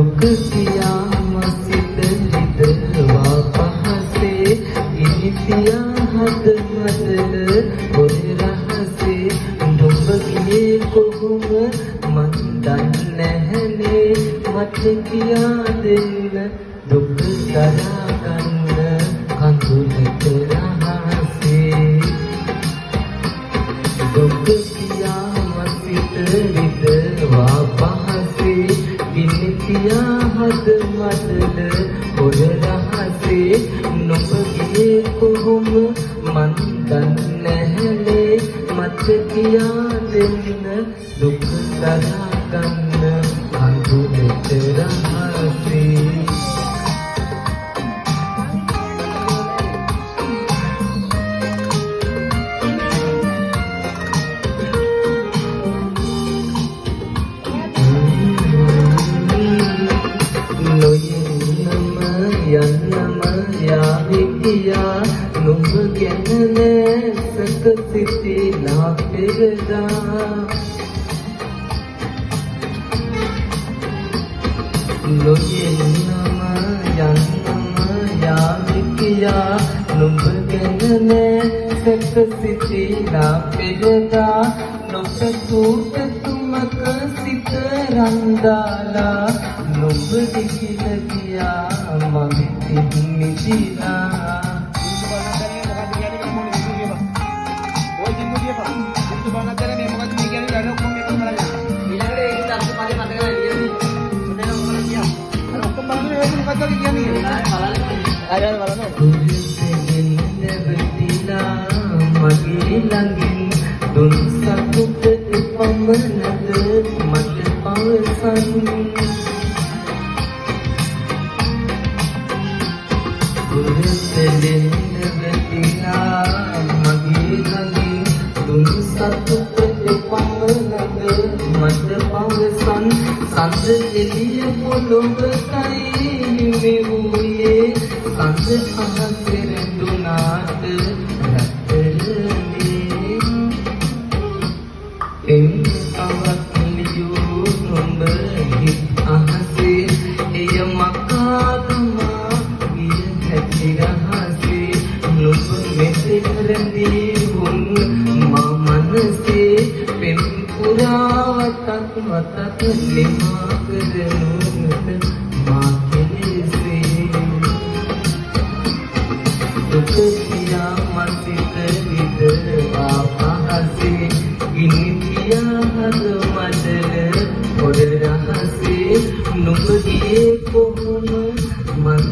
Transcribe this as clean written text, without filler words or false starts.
දුක කියාම සිත හිතවා පහසේ ඉනිතියා හද මදල ඔය රහසේ නුඹ ගියේ කොහොම මන් දන්නේ නැහනේ මට කියා දෙන්න දුක දරා ගන්න කඳුලට රහසේ දුක කියාම සිත හිතවා පහසේ ඉනිතියා හද මදල ඔය රහසේ නුඹ ගියේ කොහොම මන් දන්නේ නැහනේ මට කියා දෙන්න දුක දරා ගන්න කඳුලට රහසේ යන්නම යාවිකියා නුඹ ගැන නැසක සිටිලා පෙරදා නොයෙන්නම යන්නම යාවිකියා නුඹ ගැන නැසක සිටිලා පෙරදා නොපැතුට තුමක සිත රන්දාලා නුඹ දිගිල ගියා මගේ නිදිලා මගේ ළඟින් දුන් සතුට එපමණද මට පවසන් පුරුතෙන්න වෙතිලා මගේ ළඟින් දුන් සතුට එපමණද මට පවසන් සඳ එළිය පොළොවකයි මෙවුයේ සඳ අහසේ රැඳුනාට එම්සවත් ලියූ නුඹ හිත් අහසේ එය මකාදමා ගිය හැටි රහසේ නුඹ මෙතෙක් රැඳී වුන් මා මනසේ පෙම් පුරාවතක් මතක් නිමා කරනුත් මා කෙලෙසේ දුක කියා මසිත විදවා පහසේ ඉනිතියා හද මදල ඔය රහසේ නුඹ ගියේ කොහොම මන්